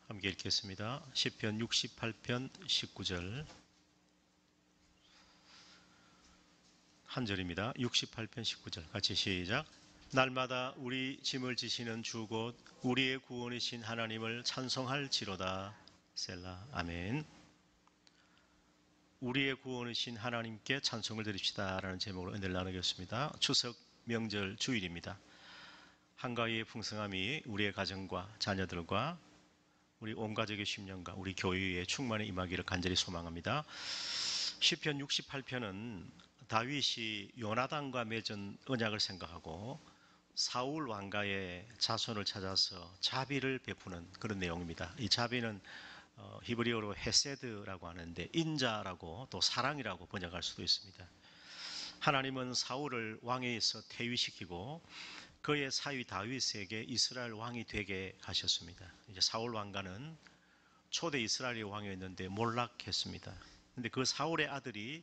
함께 읽겠습니다. 시편 68편 19절 한 절입니다. 68편 19절 같이 시작. 날마다 우리 짐을 지시는 주 곧 우리의 구원이신 하나님을 찬송할지로다. 셀라. 아멘. 우리의 구원이신 하나님께 찬송을 드립시다 라는 제목으로 은혜를 나누겠습니다. 추석 명절 주일입니다. 한가위의 풍성함이 우리의 가정과 자녀들과 우리 온 가족의 심령과 우리 교회에 충만히 임하기를 간절히 소망합니다. 시편 68편은 다윗이 요나단과 맺은 언약을 생각하고 사울 왕가의 자손을 찾아서 자비를 베푸는 그런 내용입니다. 이 자비는 히브리어로 헤세드라고 하는데 인자라고 또 사랑이라고 번역할 수도 있습니다. 하나님은 사울을 왕위에서 퇴위시키고 그의 사위 다윗에게 이스라엘 왕이 되게 하셨습니다. 이제 사울 왕가는 초대 이스라엘의 왕이었는데 몰락했습니다. 근데 그 사울의 아들이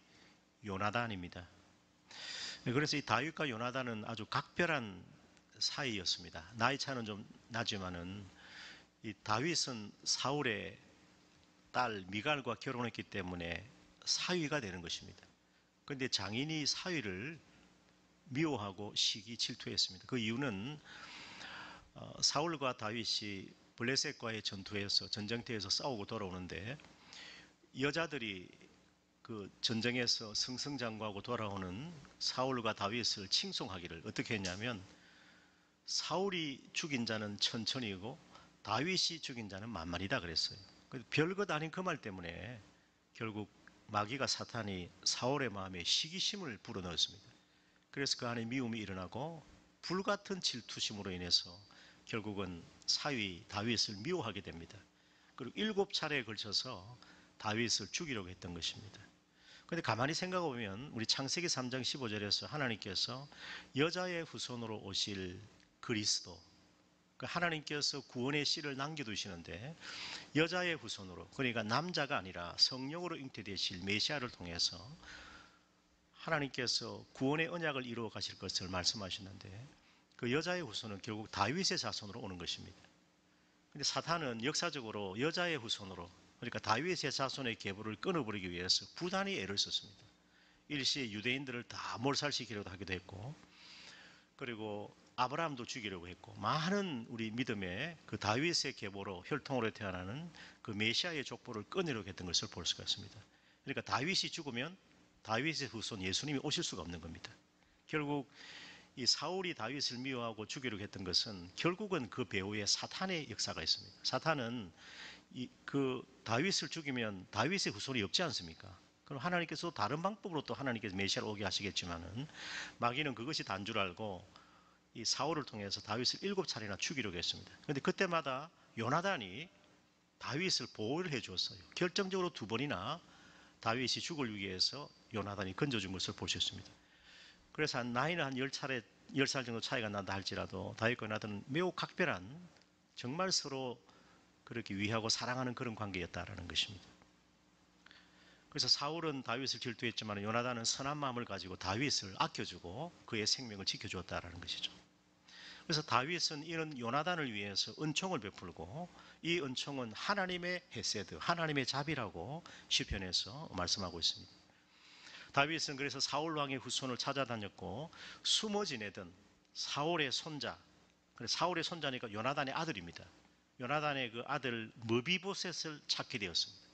요나단입니다. 그래서 이 다윗과 요나단은 아주 각별한 사이였습니다. 나이 차는 좀 나지만은 이 다윗은 사울의 딸 미갈과 결혼했기 때문에 사위가 되는 것입니다. 그런데 장인이 사위를 미워하고 시기 질투했습니다. 그 이유는 사울과 다윗이 블레셋과의 전투에서 전쟁터에서 싸우고 돌아오는데 여자들이 그 전쟁에서 승승장구하고 돌아오는 사울과 다윗을 칭송하기를 어떻게 했냐면 사울이 죽인 자는 천천히이고 다윗이 죽인 자는 만만이다 그랬어요. 별것 아닌 그 말 때문에 결국 마귀가 사탄이 사울의 마음에 시기심을 불어넣었습니다. 그래서 그 안에 미움이 일어나고 불같은 질투심으로 인해서 결국은 사위 다윗을 미워하게 됩니다. 그리고 7차례에 걸쳐서 다윗을 죽이려고 했던 것입니다. 그런데 가만히 생각해 보면 우리 창세기 3장 15절에서 하나님께서 여자의 후손으로 오실 그리스도, 하나님께서 구원의 씨를 남겨두시는데 여자의 후손으로, 그러니까 남자가 아니라 성령으로 잉태되실 메시아를 통해서 하나님께서 구원의 언약을 이루어 가실 것을 말씀하시는데 그 여자의 후손은 결국 다윗의 자손으로 오는 것입니다. 그런데 사탄은 역사적으로 여자의 후손으로, 그러니까 다윗의 자손의 계보를 끊어버리기 위해서 부단히 애를 썼습니다. 일시에 유대인들을 다 몰살시키려고 하기도 했고, 그리고 아브라함도 죽이려고 했고, 많은 우리 믿음의 그 다윗의 계보로 혈통으로 태어나는 그 메시아의 족보를 끊으려고 했던 것을 볼 수가 있습니다. 그러니까 다윗이 죽으면 다윗의 후손 예수님이 오실 수가 없는 겁니다. 결국 이 사울이 다윗을 미워하고 죽이려고 했던 것은 결국은 그 배후에 사탄의 역사가 있습니다. 사탄은 그 다윗을 죽이면 다윗의 후손이 없지 않습니까? 그럼 하나님께서 다른 방법으로 또 하나님께서 메시아를 오게 하시겠지만은 마귀는 그것이 단 줄 알고 이 사울을 통해서 다윗을 7차례나 죽이려고 했습니다. 그런데 그때마다 요나단이 다윗을 보호를 해 주었어요. 결정적으로 2번이나 다윗이 죽을 위기에서 요나단이 건져준 것을 보셨습니다. 그래서 나이는 한 10살 정도 차이가 난다 할지라도 다윗과 요나단은 매우 각별한, 정말 서로 그렇게 위하고 사랑하는 그런 관계였다라는 것입니다. 그래서 사울은 다윗을 질투했지만 요나단은 선한 마음을 가지고 다윗을 아껴주고 그의 생명을 지켜주었다라는 것이죠. 그래서 다윗은 이런 요나단을 위해서 은총을 베풀고 이 은총은 하나님의 헤세드, 하나님의 자비라고 시편에서 말씀하고 있습니다. 다윗은 그래서 사울 왕의 후손을 찾아다녔고 숨어 지내던 사울의 손자, 사울의 손자니까 요나단의 아들입니다. 요나단의 그 아들 므비보셋을 찾게 되었습니다.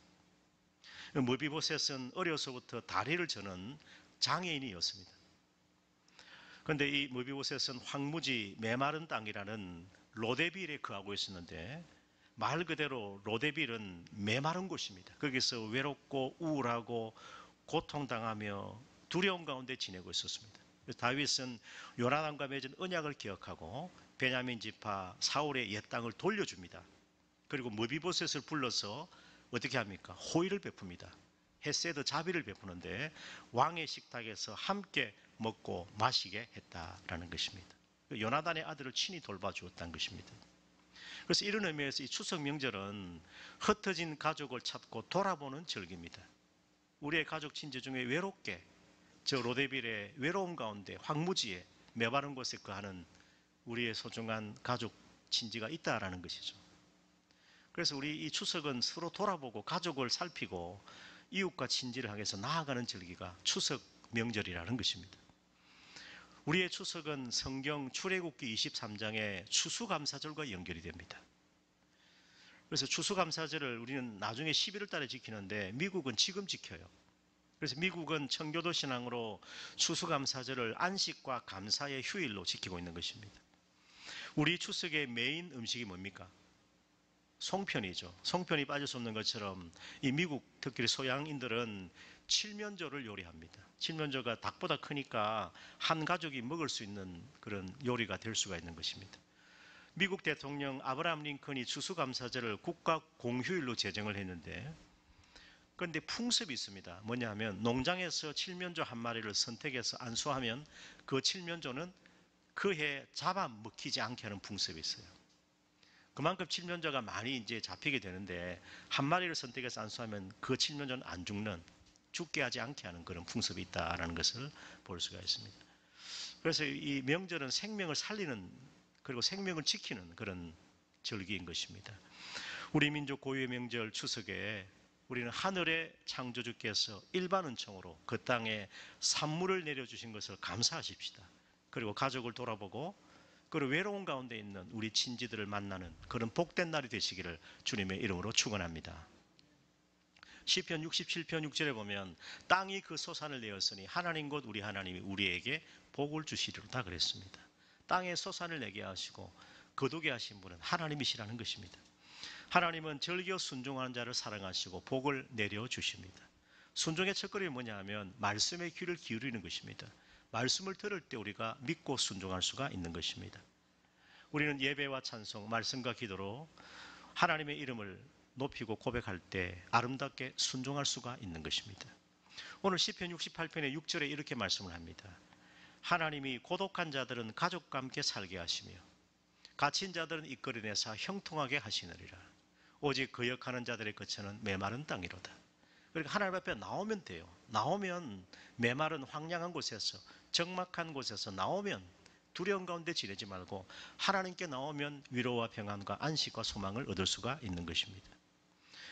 므비보셋은 어려서부터 다리를 저는 장애인이었습니다. 그런데 이 므비보셋은 황무지 메마른 땅이라는 로데빌에 거하고 있었는데 말 그대로 로데빌은 메마른 곳입니다. 거기서 외롭고 우울하고 고통당하며 두려움 가운데 지내고 있었습니다. 그래서 다윗은 요나단과 맺은 언약을 기억하고 베냐민 지파 사울의 옛 땅을 돌려줍니다. 그리고 므비보셋을 불러서 어떻게 합니까? 호의를 베풉니다. 헤세드 자비를 베푸는데 왕의 식탁에서 함께 먹고 마시게 했다라는 것입니다. 요나단의 아들을 친히 돌봐주었다는 것입니다. 그래서 이런 의미에서 이 추석 명절은 흩어진 가족을 찾고 돌아보는 절기입니다. 우리의 가족 친지 중에 외롭게 저 로데빌의 외로움 가운데 황무지에 메마른 곳에 거하는 우리의 소중한 가족 친지가 있다라는 것이죠. 그래서 우리 이 추석은 서로 돌아보고 가족을 살피고 이웃과 친지를 향해서 나아가는 절기가 추석 명절이라는 것입니다. 우리의 추석은 성경 출애굽기 23장의 추수감사절과 연결이 됩니다. 그래서 추수감사절을 우리는 나중에 11월 달에 지키는데 미국은 지금 지켜요. 그래서 미국은 청교도 신앙으로 추수감사절을 안식과 감사의 휴일로 지키고 있는 것입니다. 우리 추석의 메인 음식이 뭡니까? 송편이죠. 송편이 빠질 수 없는 것처럼 이 미국 특히 소양인들은 칠면조를 요리합니다. 칠면조가 닭보다 크니까 한 가족이 먹을 수 있는 그런 요리가 될 수가 있는 것입니다. 미국 대통령 아브라함 링컨이 추수감사절을 국가 공휴일로 제정을 했는데, 그런데 풍습이 있습니다. 뭐냐 하면 농장에서 칠면조 한 마리를 선택해서 안수하면 그 칠면조는 그 해 잡아먹히지 않게 하는 풍습이 있어요. 그만큼 칠면조가 많이 이제 잡히게 되는데 한 마리를 선택해서 안수하면 그 칠면조는 안 죽게 하지 않게 하는 그런 풍습이 있다라는 것을 볼 수가 있습니다. 그래서 이 명절은 생명을 살리는 그리고 생명을 지키는 그런 절기인 것입니다. 우리 민족 고유의 명절 추석에 우리는 하늘의 창조주께서 일반 은총으로 그 땅에 산물을 내려주신 것을 감사하십시다. 그리고 가족을 돌아보고 그리고 외로운 가운데 있는 우리 친지들을 만나는 그런 복된 날이 되시기를 주님의 이름으로 축원합니다. 시편 67편 6절에 보면 땅이 그 소산을 내었으니 하나님 곧 우리 하나님이 우리에게 복을 주시리로다 그랬습니다. 땅에 소산을 내게 하시고 거두게 하신 분은 하나님이시라는 것입니다. 하나님은 절기어 순종하는 자를 사랑하시고 복을 내려주십니다. 순종의 첫걸음이 뭐냐 하면 말씀의 귀를 기울이는 것입니다. 말씀을 들을 때 우리가 믿고 순종할 수가 있는 것입니다. 우리는 예배와 찬송, 말씀과 기도로 하나님의 이름을 높이고 고백할 때 아름답게 순종할 수가 있는 것입니다. 오늘 시편 68편의 6절에 이렇게 말씀을 합니다. 하나님이 고독한 자들은 가족과 함께 살게 하시며 갇힌 자들은 이끌어내사 형통하게 하시느니라. 오직 거역하는 자들의 거처는 메마른 땅이로다. 그러니까 하나님 앞에 나오면 돼요. 나오면 메마른 황량한 곳에서 적막한 곳에서 나오면 두려움 가운데 지내지 말고 하나님께 나오면 위로와 평안과 안식과 소망을 얻을 수가 있는 것입니다.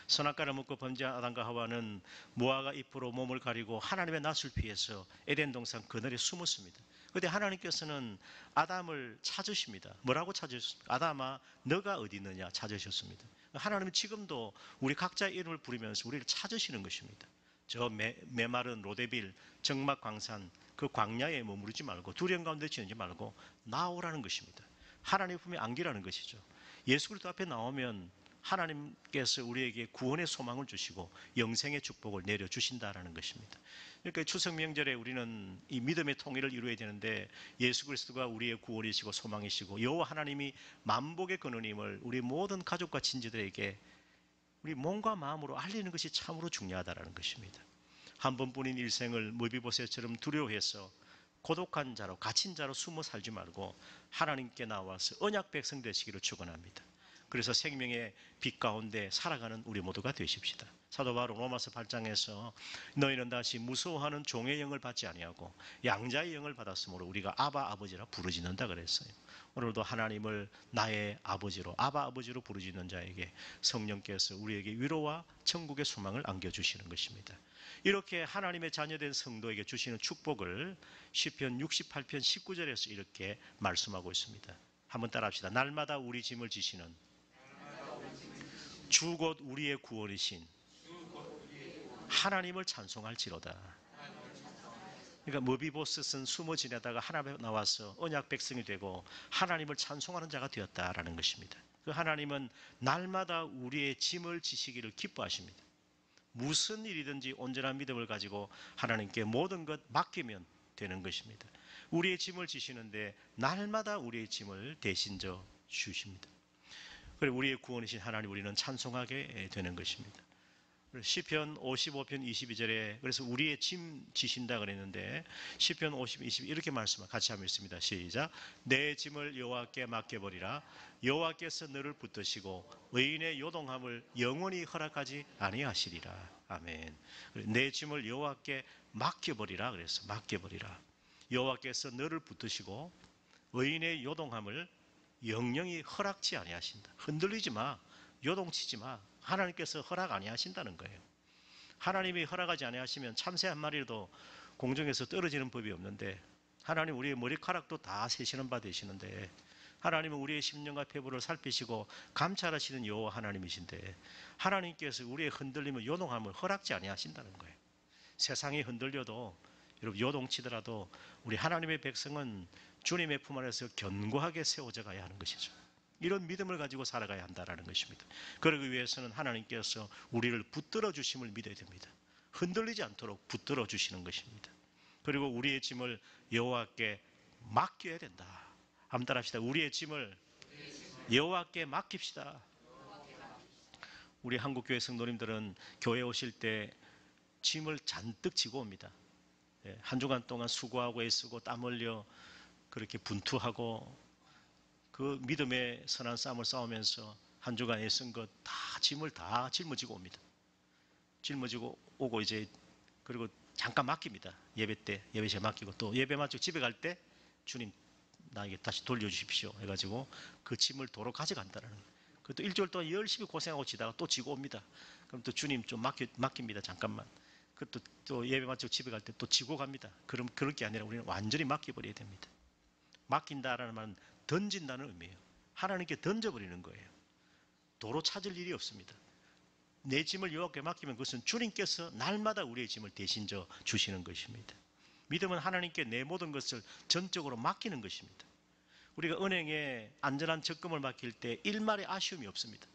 선악과를 먹고 범죄한 아담과 하와는 무화과 잎으로 몸을 가리고 하나님의 낯을 피해서 에덴 동산 그늘에 숨었습니다. 그런데 하나님께서는 아담을 찾으십니다. 뭐라고 찾으셨습니까? 아담아 너가 어디 있느냐 찾으셨습니다. 하나님은 지금도 우리 각자의 이름을 부르면서 우리를 찾으시는 것입니다. 저 메마른 로데빌 정막 광산 그 광야에 머무르지 말고 두려움 가운데 지내지 말고 나오라는 것입니다. 하나님의 품에 안기라는 것이죠. 예수 그리스도 앞에 나오면 하나님께서 우리에게 구원의 소망을 주시고 영생의 축복을 내려주신다라는 것입니다. 그러니까 추석 명절에 우리는 이 믿음의 통일을 이루어야 되는데 예수 그리스도가 우리의 구원이시고 소망이시고 여호와 하나님이 만복의 근원임을 우리 모든 가족과 친지들에게 우리 몸과 마음으로 알리는 것이 참으로 중요하다는 것입니다. 한 번뿐인 일생을 무비보셋처럼 두려워해서 고독한 자로 갇힌 자로 숨어 살지 말고 하나님께 나와서 언약 백성 되시기를 축원합니다. 그래서 생명의 빛 가운데 살아가는 우리 모두가 되십시다. 사도 바울 로마서 8장에서 너희는 다시 무서워하는 종의 영을 받지 아니하고 양자의 영을 받았으므로 우리가 아바 아버지라 부르짖는다 그랬어요. 오늘도 하나님을 나의 아버지로 아바 아버지로 부르짖는 자에게 성령께서 우리에게 위로와 천국의 소망을 안겨주시는 것입니다. 이렇게 하나님의 자녀된 성도에게 주시는 축복을 시편 68편 19절에서 이렇게 말씀하고 있습니다. 한번 따라합시다. 날마다 우리 짐을 지시는 주 곧 우리의 구원이신 하나님을 찬송할지로다. 그러니까 머비보셋은 숨어 지내다가 하나님 앞에 나와서 언약 백성이 되고 하나님을 찬송하는 자가 되었다라는 것입니다. 그 하나님은 날마다 우리의 짐을 지시기를 기뻐하십니다. 무슨 일이든지 온전한 믿음을 가지고 하나님께 모든 것 맡기면 되는 것입니다. 우리의 짐을 지시는데 날마다 우리의 짐을 대신 져 주십니다. 그리고 우리의 구원이신 하나님 우리는 찬송하게 되는 것입니다. 시편 55편 22절에 그래서 우리의 짐 지신다 그랬는데 시편 50, 22 이렇게 말씀을 같이 한번 읽습니다. 시작. 내 짐을 여호와께 맡겨버리라. 여호와께서 너를 붙드시고 의인의 요동함을 영원히 허락하지 아니하시리라. 아멘. 내 짐을 여호와께 맡겨버리라 그래서 맡겨버리라. 여호와께서 너를 붙드시고 의인의 요동함을 영영히 허락지 아니하신다. 흔들리지 마. 요동치지 마. 하나님께서 허락 아니하신다는 거예요. 하나님이 허락하지 아니하시면 참새 한 마리도 공중에서 떨어지는 법이 없는데, 하나님 우리의 머리카락도 다 세시는 바 되시는데, 하나님은 우리의 심령과 피부를 살피시고 감찰하시는 여호와 하나님이신데, 하나님께서 우리의 흔들림을 요동함을 허락지 아니하신다는 거예요. 세상이 흔들려도 여러분 요동치더라도 우리 하나님의 백성은 주님의 품 안에서 견고하게 세워져 가야 하는 것이죠. 이런 믿음을 가지고 살아가야 한다는 것입니다. 그러기 위해서는 하나님께서 우리를 붙들어 주심을 믿어야 됩니다. 흔들리지 않도록 붙들어 주시는 것입니다. 그리고 우리의 짐을 여호와께 맡겨야 된다. 한번 따라합시다. 우리의 짐을 여호와께 맡깁시다. 우리 한국교회 성도님들은 교회 오실 때 짐을 잔뜩 지고 옵니다. 한 주간 동안 수고하고 애쓰고 땀 흘려 그렇게 분투하고 그 믿음의 선한 싸움을 싸우면서 한 주간 애쓴 것 다 짐을 다 짊어지고 옵니다. 짊어지고 오고 이제 그리고 잠깐 맡깁니다. 예배 때 예배시에 맡기고 또 예배 마치고 집에 갈 때 주님 나에게 다시 돌려주십시오 해가지고 그 짐을 도로 가져간다는 거예요. 그것도 일주일 동안 열심히 고생하고 지다가 또 지고 옵니다. 그럼 또 주님 좀 맡깁니다. 잠깐만. 그것도 또 예배 마치고 집에 갈 때 또 지고 갑니다. 그럼 그럴 게 아니라 우리는 완전히 맡겨버려야 됩니다. 맡긴다라는 말은 던진다는 의미예요. 하나님께 던져버리는 거예요. 도로 찾을 일이 없습니다. 내 짐을 여호와께 맡기면 그것은 주님께서 날마다 우리의 짐을 대신 져 주시는 것입니다. 믿음은 하나님께 내 모든 것을 전적으로 맡기는 것입니다. 우리가 은행에 안전한 적금을 맡길 때 일말의 아쉬움이 없습니다.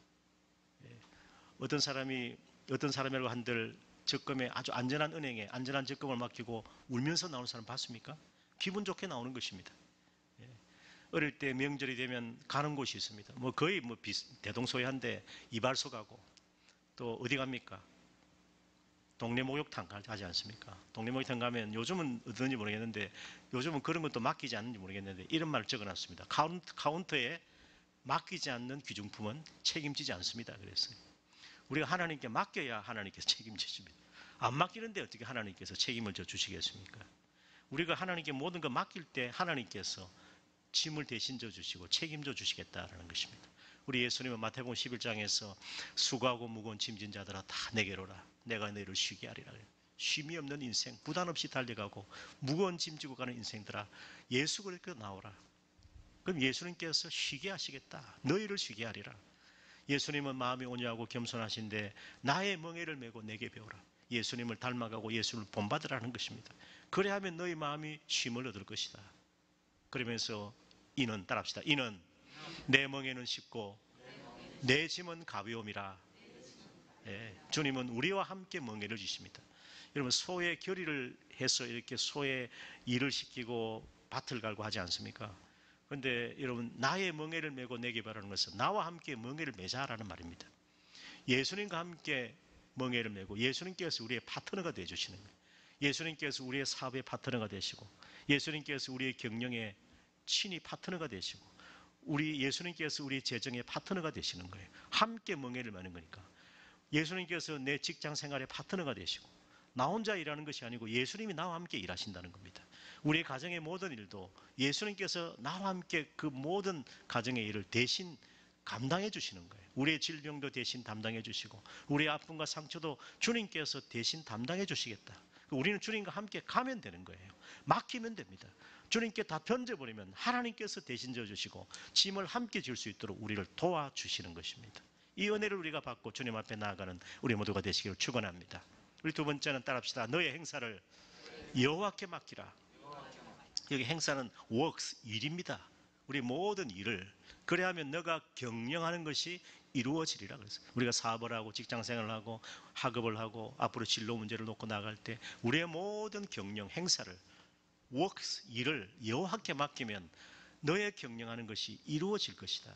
어떤 사람이라고 한들 적금에 아주 안전한 은행에 안전한 적금을 맡기고 울면서 나오는 사람 봤습니까? 기분 좋게 나오는 것입니다. 어릴 때 명절이 되면 가는 곳이 있습니다. 거의 대동소이한데 이발소 가고 또 어디 갑니까? 동네 목욕탕 가지 않습니까? 동네 목욕탕 가면 요즘은 어떤지 모르겠는데 요즘은 그런 것도 맡기지 않는지 모르겠는데 이런 말을 적어놨습니다. 카운터에 맡기지 않는 귀중품은 책임지지 않습니다. 그랬어요. 우리가 하나님께 맡겨야 하나님께서 책임지십니다. 안 맡기는데 어떻게 하나님께서 책임을 져 주시겠습니까? 우리가 하나님께 모든 걸 맡길 때 하나님께서 짐을 대신 져 주시고 책임져 주시겠다라는 것입니다. 우리 예수님은 마태복음 11장에서 수고하고 무거운 짐진 자들아 다 내게로 오라. 내가 너희를 쉬게 하리라. 쉼이 없는 인생, 부담 없이 달려가고 무거운 짐 지고 가는 인생들아 예수 그리스도께 나오라. 그럼 예수님께서 쉬게 하시겠다. 너희를 쉬게 하리라. 예수님은 마음이 온유하고 겸손하신데 나의 멍에를 메고 내게 배우라. 예수님을 닮아가고 예수를 본받으라는 것입니다. 그래야 하면 너희 마음이 쉼을 얻을 것이다. 그러면서 이는 따라합시다. 이는 내 멍에는 쉽고 내 짐은 가벼움이라. 주님은 우리와 함께 멍에를 주십니다. 여러분 소의 결의를 해서 이렇게 소의 일을 시키고 밭을 갈고 하지 않습니까? 그런데 여러분 나의 멍에를 메고 내게 바라는 것은 나와 함께 멍에를 매자라는 말입니다. 예수님과 함께 멍에를 메고 예수님께서 우리의 파트너가 되어주시는 거예요. 예수님께서 우리의 사업의 파트너가 되시고 예수님께서 우리의 경영의 친히 파트너가 되시고 예수님께서 우리 재정의 파트너가 되시는 거예요. 함께 멍에를 메는 거니까. 예수님께서 내 직장 생활의 파트너가 되시고 나 혼자 일하는 것이 아니고 예수님이 나와 함께 일하신다는 겁니다. 우리 가정의 모든 일도 예수님께서 나와 함께 그 모든 가정의 일을 대신 감당해 주시는 거예요. 우리의 질병도 대신 담당해 주시고 우리의 아픔과 상처도 주님께서 대신 담당해 주시겠다. 우리는 주님과 함께 가면 되는 거예요. 맡기면 됩니다. 주님께 다 던져버리면 하나님께서 대신 져주시고 짐을 함께 질 수 있도록 우리를 도와주시는 것입니다. 이 은혜를 우리가 받고 주님 앞에 나아가는 우리 모두가 되시기를 축원합니다. 우리 두 번째는 따라합시다. 너의 행사를 여호와께 맡기라. 여기 행사는 works, 일입니다. 우리 모든 일을 그래야 하면 너가 경영하는 것이 이루어지리라 그랬어요. 우리가 사업을 하고 직장생활을 하고 학업을 하고 앞으로 진로 문제를 놓고 나갈 때 우리의 모든 경영 행사를 works, 일을 여호와께 맡기면 너의 경영하는 것이 이루어질 것이다.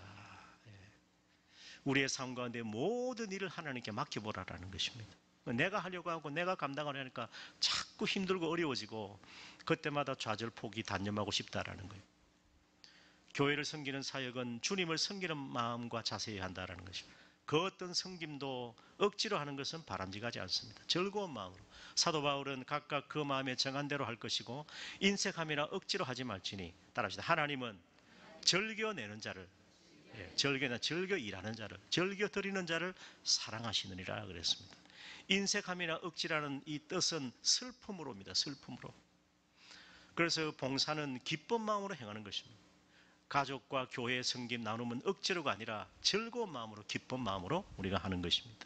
우리의 삶 가운데 모든 일을 하나님께 맡겨보라라는 것입니다. 내가 하려고 하고 내가 감당하려 하니까 자꾸 힘들고 어려워지고 그때마다 좌절, 포기, 단념하고 싶다라는 거예요. 교회를 섬기는 사역은 주님을 섬기는 마음과 자세히 한다라는 것입니다. 그 어떤 섬김도 억지로 하는 것은 바람직하지 않습니다. 즐거운 마음으로. 사도 바울은 각각 그 마음에 정한 대로 할 것이고 인색함이나 억지로 하지 말지니 따라합시다. 하나님은 즐겨내는 자를 예, 즐겨 일하는 자를, 즐겨 드리는 자를 사랑하시느니라 그랬습니다. 인색함이나 억지라는 이 뜻은 슬픔으로입니다. 슬픔으로. 그래서 봉사는 기쁜 마음으로 행하는 것입니다. 가족과 교회 섬김 나눔은 억지로가 아니라 즐거운 마음으로, 기쁜 마음으로 우리가 하는 것입니다.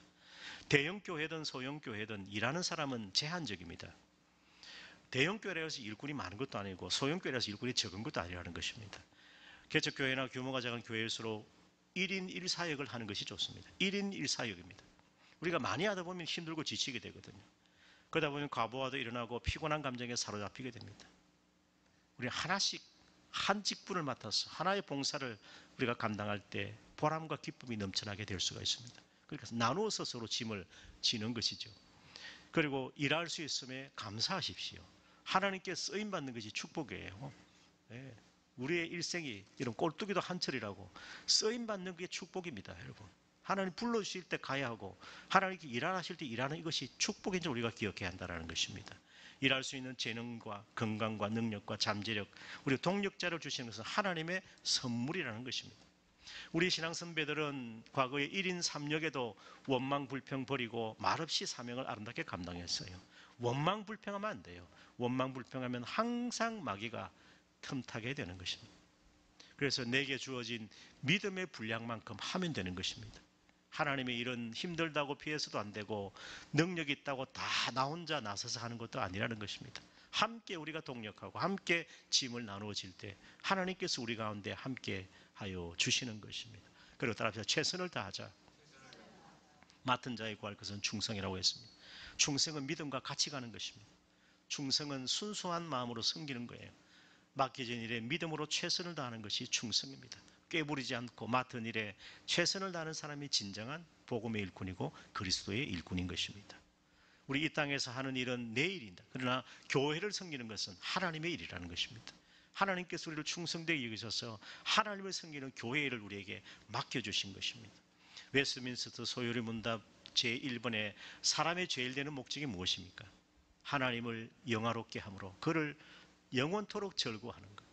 대형 교회든 소형 교회든 일하는 사람은 제한적입니다. 대형 교회라서 일꾼이 많은 것도 아니고 소형 교회라서 일꾼이 적은 것도 아니라는 것입니다. 개척교회나 규모가 작은 교회일수록 1인 1사역을 하는 것이 좋습니다. 1인 1사역입니다. 우리가 많이 하다 보면 힘들고 지치게 되거든요. 그러다 보면 과부하도 일어나고 피곤한 감정에 사로잡히게 됩니다. 우리 하나씩 한 직분을 맡아서 하나의 봉사를 우리가 감당할 때 보람과 기쁨이 넘쳐나게 될 수가 있습니다. 그러니까 나누어서 서로 짐을 지는 것이죠. 그리고 일할 수 있음에 감사하십시오. 하나님께 쓰임받는 것이 축복이에요. 네. 우리의 일생이 이런 꼴뚜기도 한철이라고 쓰임받는 게 축복입니다, 여러분. 하나님 불러주실 때 가야 하고 하나님께 일하실 때 일하는 이것이 축복인 줄 우리가 기억해야 한다는 것입니다. 일할 수 있는 재능과 건강과 능력과 잠재력, 우리 동력자를 주시는 것은 하나님의 선물이라는 것입니다. 우리 신앙 선배들은 과거에 1인 3역에도 원망 불평 버리고 말없이 사명을 아름답게 감당했어요. 원망 불평하면 안 돼요. 원망 불평하면 항상 마귀가 틈타게 되는 것입니다. 그래서 내게 주어진 믿음의 분량만큼 하면 되는 것입니다. 하나님의 일은 힘들다고 피해서도 안 되고 능력이 있다고 다 나 혼자 나서서 하는 것도 아니라는 것입니다. 함께 우리가 동력하고 함께 짐을 나누어질 때 하나님께서 우리 가운데 함께 하여 주시는 것입니다. 그리고 따라서 최선을 다하자. 맡은 자에 구할 것은 충성이라고 했습니다. 충성은 믿음과 같이 가는 것입니다. 충성은 순수한 마음으로 섬기는 거예요. 맡겨진 일에 믿음으로 최선을 다하는 것이 충성입니다. 꾀부리지 않고 맡은 일에 최선을 다하는 사람이 진정한 복음의 일꾼이고 그리스도의 일꾼인 것입니다. 우리 이 땅에서 하는 일은 내 일이다. 그러나 교회를 섬기는 것은 하나님의 일이라는 것입니다. 하나님께서 우리를 충성되게 여기셔서 하나님을 섬기는 교회의 일을 우리에게 맡겨주신 것입니다. 웨스트민스터 소요리 문답 제1번에 사람의 제일 되는 목적이 무엇입니까? 하나님을 영화롭게 함으로 그를 영원토록 절구하는 것.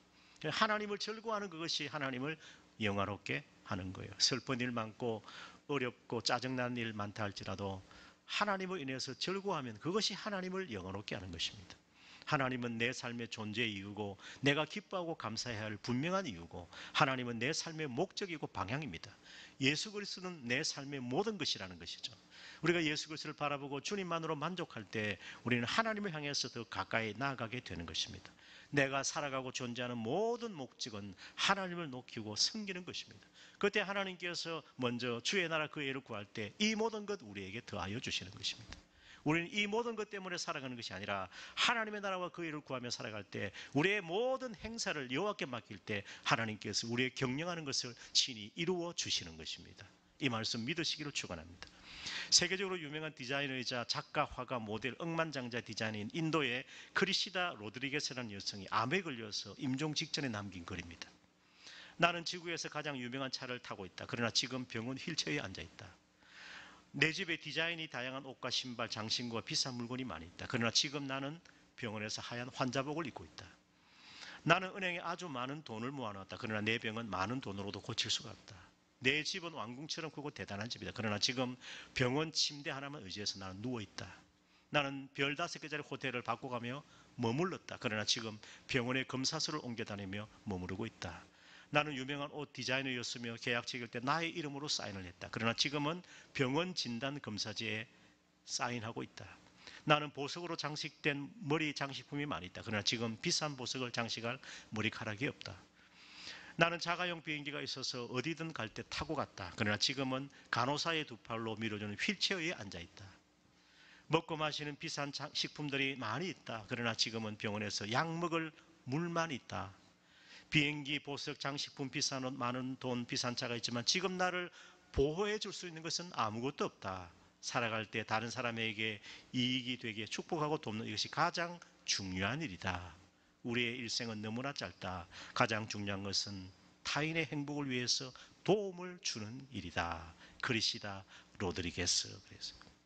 하나님을 절구하는 그것이 하나님을 영화롭게 하는 거예요. 슬픈 일 많고 어렵고 짜증나는 일 많다 할지라도 하나님을 인해서 절구하면 그것이 하나님을 영화롭게 하는 것입니다. 하나님은 내 삶의 존재의 이유고 내가 기뻐하고 감사해야 할 분명한 이유고 하나님은 내 삶의 목적이고 방향입니다. 예수 그리스도는 내 삶의 모든 것이라는 것이죠. 우리가 예수 그리스도를 바라보고 주님만으로 만족할 때 우리는 하나님을 향해서 더 가까이 나아가게 되는 것입니다. 내가 살아가고 존재하는 모든 목적은 하나님을 높이고 섬기는 것입니다. 그때 하나님께서 먼저 주의 나라 그의 의를 구할 때 이 모든 것 우리에게 더하여 주시는 것입니다. 우리는 이 모든 것 때문에 살아가는 것이 아니라 하나님의 나라와 그의 의를 구하며 살아갈 때 우리의 모든 행사를 여호와께 맡길 때 하나님께서 우리의 경영하는 것을 친히 이루어 주시는 것입니다. 이 말씀 믿으시기를 축원합니다. 세계적으로 유명한 디자이너이자 작가, 화가, 모델, 억만장자 디자이너인 인도의 크리시다 로드리게스라는 여성이 암에 걸려서 임종 직전에 남긴 글입니다. 나는 지구에서 가장 유명한 차를 타고 있다. 그러나 지금 병원 휠체어에 앉아 있다. 내 집에 디자인이 다양한 옷과 신발, 장신구와 비싼 물건이 많이 있다. 그러나 지금 나는 병원에서 하얀 환자복을 입고 있다. 나는 은행에 아주 많은 돈을 모아놨다. 그러나 내 병은 많은 돈으로도 고칠 수가 없다. 내 집은 왕궁처럼 크고 대단한 집이다. 그러나 지금 병원 침대 하나만 의지해서 나는 누워있다. 나는 별 5개짜리 호텔을 바꿔가며 머물렀다. 그러나 지금 병원에 검사소를 옮겨 다니며 머무르고 있다. 나는 유명한 옷 디자이너였으며 계약 체결 때 나의 이름으로 사인을 했다. 그러나 지금은 병원 진단 검사지에 사인하고 있다. 나는 보석으로 장식된 머리 장식품이 많이 있다. 그러나 지금 비싼 보석을 장식할 머리카락이 없다. 나는 자가용 비행기가 있어서 어디든 갈 때 타고 갔다. 그러나 지금은 간호사의 두 팔로 밀어주는 휠체어에 앉아있다. 먹고 마시는 비싼 식품들이 많이 있다. 그러나 지금은 병원에서 약 먹을 물만 있다. 비행기, 보석, 장식품, 비싼 옷, 많은 돈, 비싼 차가 있지만 지금 나를 보호해 줄 수 있는 것은 아무것도 없다. 살아갈 때 다른 사람에게 이익이 되게 축복하고 돕는 이것이 가장 중요한 일이다. 우리의 일생은 너무나 짧다. 가장 중요한 것은 타인의 행복을 위해서 도움을 주는 일이다. 크리시다 로드리게스.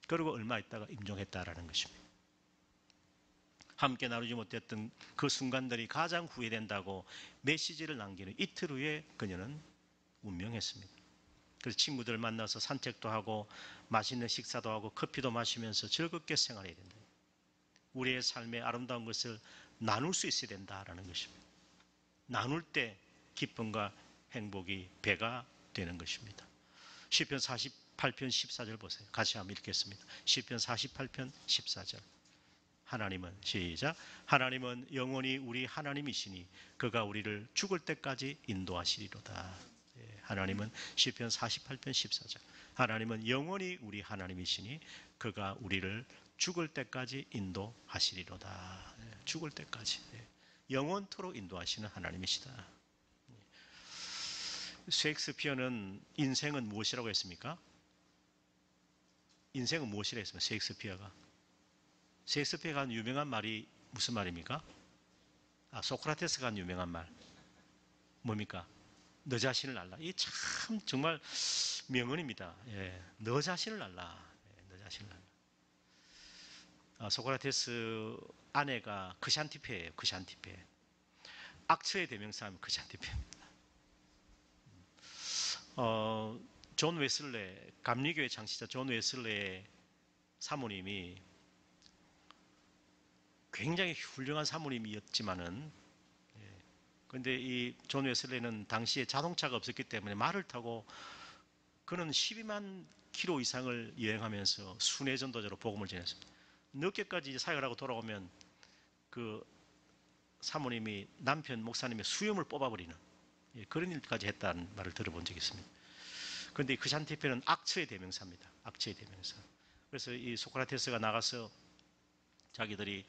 그리고 얼마 있다가 임종했다라는 것입니다. 함께 나누지 못했던 그 순간들이 가장 후회된다고 메시지를 남기는 이틀 후에 그녀는 운명했습니다. 그래서 친구들 만나서 산책도 하고 맛있는 식사도 하고 커피도 마시면서 즐겁게 생활해야 된다. 우리의 삶의 아름다운 것을 나눌 수 있어야 된다라는 것입니다. 나눌 때 기쁨과 행복이 배가 되는 것입니다. 시편 48편 14절 보세요. 같이 한번 읽겠습니다. 시편 48편 14절. 하나님은 시작. 하나님은 영원히 우리 하나님이시니 그가 우리를 죽을 때까지 인도하시리로다. 하나님은 시편 48편 14절. 하나님은 영원히 우리 하나님이시니 그가 우리를 죽을 때까지 인도하시리로다. 죽을 때까지 영원토록 인도하시는 하나님이시다. 셰익스피어는 인생은 무엇이라고 했습니까? 인생은 무엇이라고 했습니까? 셰익스피어가 한 유명한 말이 무슨 말입니까? 소크라테스가 한 유명한 말 뭡니까? 너 자신을 알라. 이 참 정말 명언입니다. 너 자신을 알라. 너 자신을 알라. 소크라테스 아내가 크샨티페예요. 크샨티페. 악처의 대명사는 크샨티페입니다. 존 웨슬레, 감리교회 창시자 존 웨슬레의 사모님이 굉장히 훌륭한 사모님이었지만은, 그런데 이 존 웨슬레는 당시에 자동차가 없었기 때문에 말을 타고 그는 12만 킬로 이상을 여행하면서 순회 전도자로 복음을 전했습니다. 늦게까지 사역을 하고 돌아오면 그 사모님이 남편 목사님의 수염을 뽑아버리는 그런 일까지 했다는 말을 들어본 적이 있습니다. 그런데 그 샨티페는 악처의 대명사입니다. 악처의 대명사. 그래서 이 소크라테스가 나가서 자기들이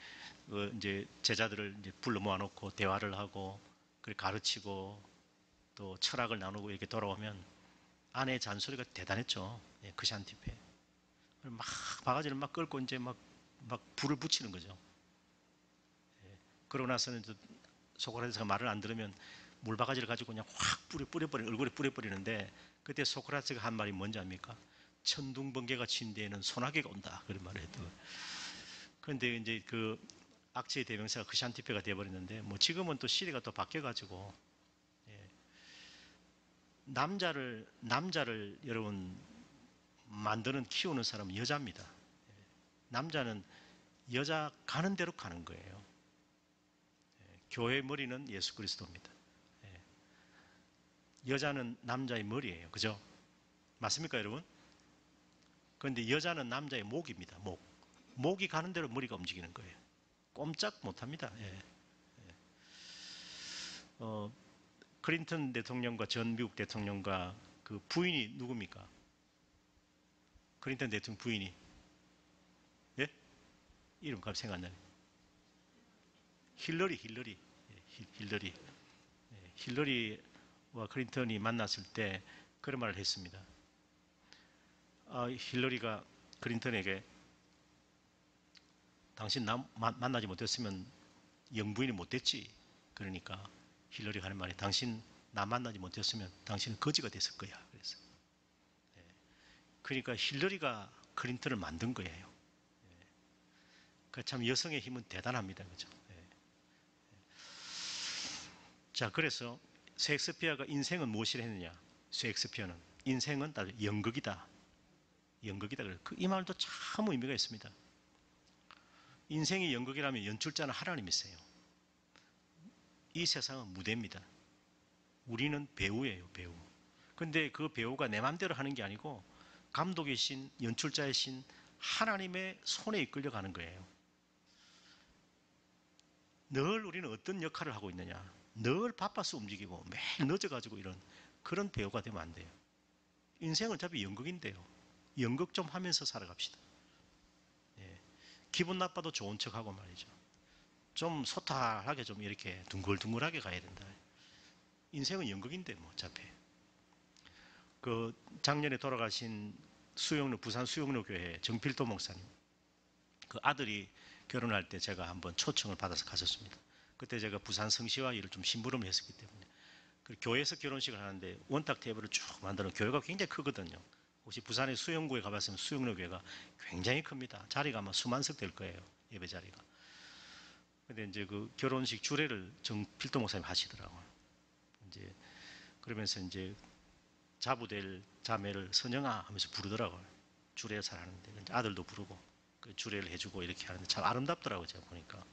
이제 제자들을 이제 불러 모아놓고 대화를 하고 가르치고 또 철학을 나누고 이렇게 돌아오면 아내의 잔소리가 대단했죠. 그 샨티페. 막 바가지를 막 끌고 이제 막 불을 붙이는 거죠. 그러고 나서는 소크라테스가 말을 안 들으면 물바가지를 가지고 그냥 확 뿌려버리는, 얼굴에 뿌려버리는데 그때 소크라테스가 한 말이 뭔지 압니까? 천둥번개가 친 데에는 소나기가 온다. 그런 말을 했던. 그런데 이제 그 악체의 대명사가 크샨티페가 되어버렸는데 뭐 지금은 또 시대가 또 바뀌어가지고 남자를 여러분 만드는 키우는 사람은 여자입니다. 남자는 여자 가는 대로 가는 거예요. 교회의 머리는 예수 그리스도입니다. 여자는 남자의 머리예요. 그죠? 맞습니까, 여러분? 그런데 여자는 남자의 목입니다. 목이 가는 대로 머리가 움직이는 거예요. 꼼짝 못합니다. 클린턴 대통령과 전 미국 대통령과 그 부인이 누굽니까? 클린턴 대통령 부인이 이름 갑자기 생각 안 나네. 힐러리와 클린턴이 만났을 때 그런 말을 했습니다. 힐러리가 클린턴에게 당신 나 만나지 못했으면 영부인이 못됐지. 그러니까 힐러리가 하는 말이 당신 나 만나지 못했으면 당신은 거지가 됐을 거야. 그래서 그러니까 힐러리가 클린턴을 만든 거예요. 참 여성의 힘은 대단합니다. 그죠? 자, 그래서 셰익스피어가 인생은 무엇이라 했느냐? 셰익스피어는 인생은 연극이다. 연극이다. 이 말도 참 의미가 있습니다. 인생이 연극이라면 연출자는 하나님이세요. 이 세상은 무대입니다. 우리는 배우예요, 배우. 근데 그 배우가 내 마음대로 하는 게 아니고 감독이신 연출자이신 하나님의 손에 이끌려가는 거예요. 늘 우리는 어떤 역할을 하고 있느냐? 늘 바빠서 움직이고 매일 늦어가지고 이런 그런 배우가 되면 안 돼요. 인생은 어차피 연극인데요. 연극 좀 하면서 살아갑시다. 기분 나빠도 좋은 척하고 말이죠. 좀 소탈하게 좀 이렇게 둥글둥글하게 가야 된다. 인생은 연극인데 뭐 어차피. 그 작년에 돌아가신 부산 수영로 교회 정필도 목사님. 그 아들이 결혼할 때 제가 한번 초청을 받아서 갔었습니다. 그때 제가 부산 성시와 일을 좀 심부름을 했었기 때문에 교회에서 결혼식을 하는데 원탁 테이블을 쭉 만드는 교회가 굉장히 크거든요. 혹시 부산의 수영구에 가봤으면 수영로 교회가 굉장히 큽니다. 자리가 아마 수만석 될 거예요. 예배 자리가. 근데 이제 그 결혼식 주례를 정필도 목사님 하시더라고요. 이제 그러면서 이제 자부될 자매를 선영아 하면서 부르더라고요. 주례사를 하는데 아들도 부르고 그 주례를 해주고 이렇게 하는데 참 아름답더라고요. 제가 보니까.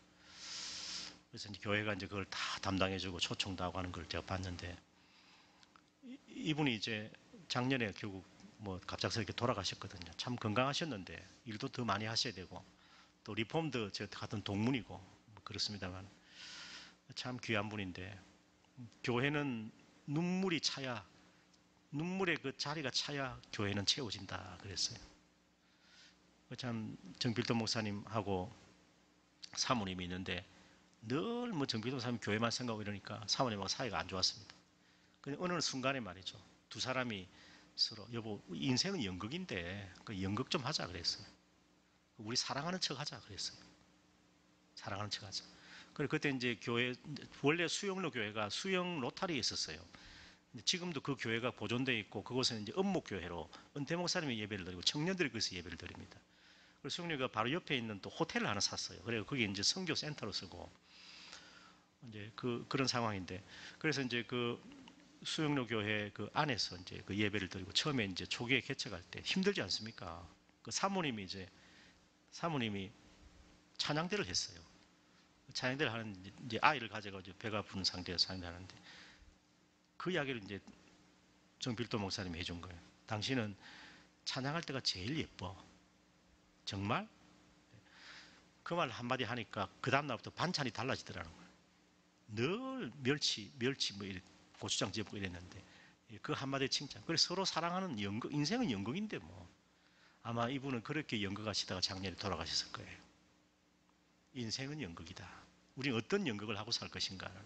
그래서 이제 교회가 이제 그걸 다 담당해주고 초청도 하고 하는 걸 제가 봤는데 이분이 이제 작년에 결국 뭐 갑작스럽게 돌아가셨거든요. 참 건강하셨는데 일도 더 많이 하셔야 되고 또 리폼드 저 같은 동문이고 뭐 그렇습니다만 참 귀한 분인데 교회는 눈물이 차야 눈물의 그 자리가 차야 교회는 채워진다 그랬어요. 참 정필도 목사님하고 사모님이 있는데 늘 뭐 정필도 목사님 교회만 생각하고 이러니까 사모님하고 사이가 안 좋았습니다. 근데 어느 순간에 말이죠. 두 사람이 서로 여보 인생은 연극인데 그 연극 좀 하자 그랬어요. 우리 사랑하는 척 하자 그랬어요. 사랑하는 척 하자. 그래 그때 이제 교회 원래 수영로 교회가 수영 로타리에 있었어요. 지금도 그 교회가 보존되어 있고 그곳은 이제 은목교회로 은퇴 목사님이 예배를 드리고 청년들이 거기서 예배를 드립니다. 그래서 수영료가 바로 옆에 있는 또 호텔을 하나 샀어요. 그래서 거기 이제 선교 센터로 쓰고 이제 그런 상황인데 그래서 이제 그 수영로 교회 그 안에서 이제 그 예배를 드리고 처음에 이제 초기에 개척할 때 힘들지 않습니까? 그 사모님이 찬양대를 했어요. 찬양대를 하는 이제 아이를 가져가지고 배가 부른 상태에서 찬양대를 하는데 그 이야기를 이제 정필도 목사님이 해준 거예요. 당신은 찬양할 때가 제일 예뻐. 정말? 그 말 한마디 하니까 그 다음날부터 반찬이 달라지더라는 거예요. 늘 멸치 뭐 고추장 집고 이랬는데 그 한마디 칭찬. 그래서 서로 사랑하는 연극, 인생은 연극인데 뭐 아마 이분은 그렇게 연극하시다가 작년에 돌아가셨을 거예요. 인생은 연극이다. 우리는 어떤 연극을 하고 살 것인가는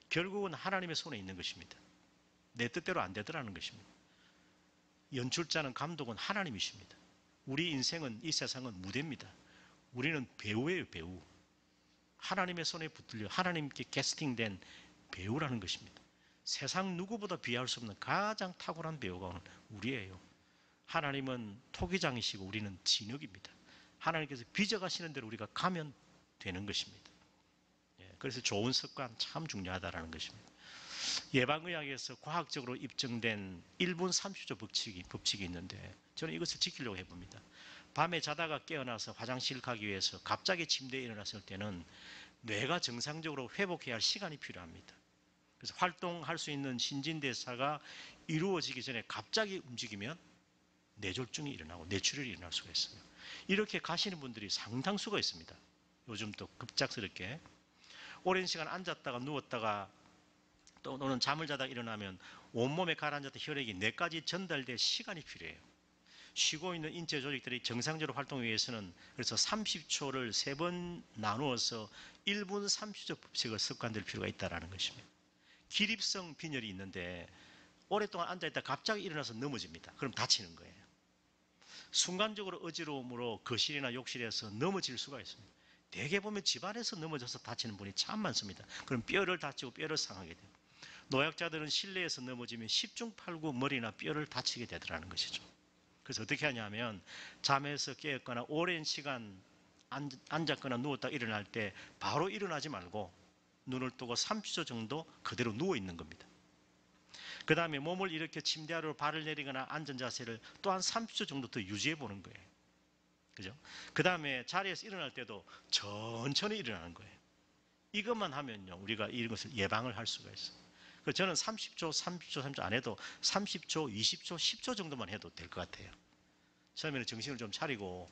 결국은 하나님의 손에 있는 것입니다. 내 뜻대로 안 되더라는 것입니다. 연출자는 감독은 하나님이십니다. 우리 인생은 이 세상은 무대입니다. 우리는 배우예요, 배우. 하나님의 손에 붙들려 하나님께 캐스팅된 배우라는 것입니다. 세상 누구보다 비할 수 없는 가장 탁월한 배우가 오늘 우리예요. 하나님은 토기장이시고 우리는 진흙입니다. 하나님께서 빚어가시는 대로 우리가 가면 되는 것입니다. 그래서 좋은 습관 참 중요하다는 것입니다. 예방의학에서 과학적으로 입증된 1분 30초 법칙이 있는데 저는 이것을 지키려고 해봅니다. 밤에 자다가 깨어나서 화장실 가기 위해서 갑자기 침대에 일어났을 때는 뇌가 정상적으로 회복해야 할 시간이 필요합니다. 그래서 활동할 수 있는 신진대사가 이루어지기 전에 갑자기 움직이면 뇌졸중이 일어나고 뇌출혈이 일어날 수가 있어요. 이렇게 가시는 분들이 상당수가 있습니다. 요즘 또 급작스럽게 오랜 시간 앉았다가 누웠다가 또는 잠을 자다가 일어나면 온몸에 가라앉았던 혈액이 뇌까지 전달될 시간이 필요해요. 쉬고 있는 인체 조직들이 정상적으로 활동하기 위해서는 그래서 30초를 3번 나누어서 1분 30초 법칙을 습관될 필요가 있다는 것입니다. 기립성 빈혈이 있는데 오랫동안 앉아있다 갑자기 일어나서 넘어집니다. 그럼 다치는 거예요. 순간적으로 어지러움으로 거실이나 욕실에서 넘어질 수가 있습니다. 대개 보면 집안에서 넘어져서 다치는 분이 참 많습니다. 그럼 뼈를 다치고 뼈를 상하게 돼요. 노약자들은 실내에서 넘어지면 10중 8구 머리나 뼈를 다치게 되더라는 것이죠. 그래서 어떻게 하냐면 잠에서 깨었거나 오랜 시간 앉았거나 누웠다 일어날 때 바로 일어나지 말고 눈을 뜨고 30초 정도 그대로 누워 있는 겁니다. 그 다음에 몸을 이렇게 침대 아래로 발을 내리거나 앉은 자세를 또한 30초 정도 더 유지해 보는 거예요. 그죠? 그 다음에 자리에서 일어날 때도 천천히 일어나는 거예요. 이것만 하면요, 우리가 이런 것을 예방을 할 수가 있어요. 그래서 저는 30초 안 해도 30초, 20초, 10초 정도만 해도 될 것 같아요. 처음에는 정신을 좀 차리고,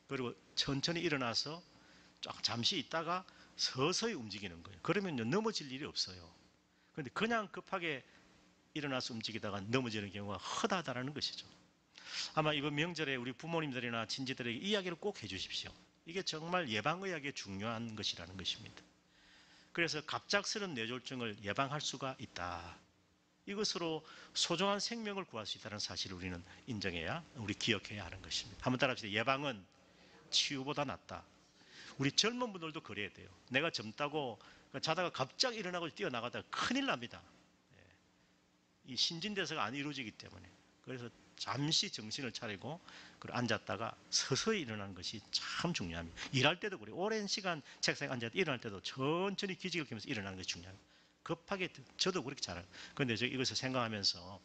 그리고 천천히 일어나서 잠시 있다가 서서히 움직이는 거예요. 그러면요, 넘어질 일이 없어요. 그런데 그냥 급하게 일어나서 움직이다가 넘어지는 경우가 허다하다는 것이죠. 아마 이번 명절에 우리 부모님들이나 친지들에게 이야기를 꼭 해주십시오. 이게 정말 예방의학에 중요한 것이라는 것입니다. 그래서 갑작스러운 뇌졸중을 예방할 수가 있다. 이것으로 소중한 생명을 구할 수 있다는 사실을 우리는 인정해야, 우리 기억해야 하는 것입니다. 한번 따라합시다. 예방은 치유보다 낫다. 우리 젊은 분들도 그래야 돼요. 내가 젊다고 자다가 갑자기 일어나고 뛰어나가다가 큰일 납니다. 이 신진대사가 안 이루어지기 때문에. 그래서 잠시 정신을 차리고 앉았다가 서서히 일어나는 것이 참 중요합니다. 일할 때도 그래요. 오랜 시간 책상에 앉아서 일어날 때도 천천히 기지개 켜면서 일어나는 것이 중요합니다. 급하게 저도 그렇게 잘해요. 그런데 이것을 생각하면서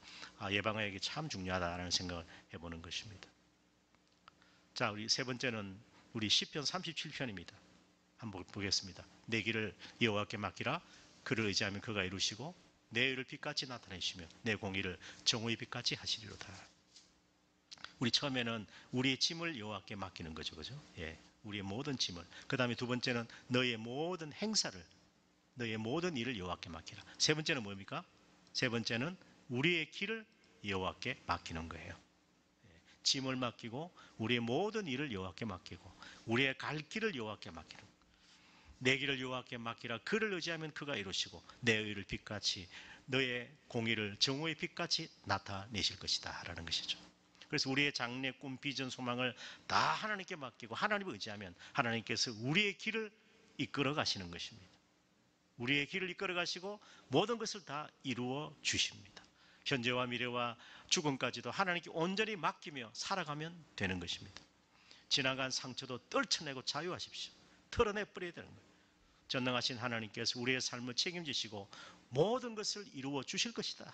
예방하기 참 중요하다라는 생각을 해보는 것입니다. 자, 우리 세 번째는 우리 시편 37편입니다. 한번 보겠습니다. 내 길을 여호와께 맡기라. 그를 의지하면 그가 이루시고 내 의를 빛같이 나타내시며 내 공의를 정오의 빛같이 하시리로다. 우리 처음에는 우리의 짐을 여호와께 맡기는 거죠, 그죠? 예, 우리의 모든 짐을. 그 다음에 두 번째는 너의 모든 행사를, 너의 모든 일을 여호와께 맡기라. 세 번째는 뭡니까? 세 번째는 우리의 길을 여호와께 맡기는 거예요. 짐을 맡기고 우리의 모든 일을 여호와께 맡기고 우리의 갈 길을 여호와께 맡기는 거예요. 내 길을 여호와께 맡기라. 그를 의지하면 그가 이루시고 내 의를 빛같이 너의 공의를 정오의 빛같이 나타내실 것이다 라는 것이죠. 그래서 우리의 장래, 꿈, 비전, 소망을 다 하나님께 맡기고 하나님을 의지하면 하나님께서 우리의 길을 이끌어 가시는 것입니다. 우리의 길을 이끌어 가시고 모든 것을 다 이루어 주십니다. 현재와 미래와 죽음까지도 하나님께 온전히 맡기며 살아가면 되는 것입니다. 지나간 상처도 떨쳐내고 자유하십시오. 털어내버려야 되는 거예요. 전능하신 하나님께서 우리의 삶을 책임지시고 모든 것을 이루어 주실 것이다.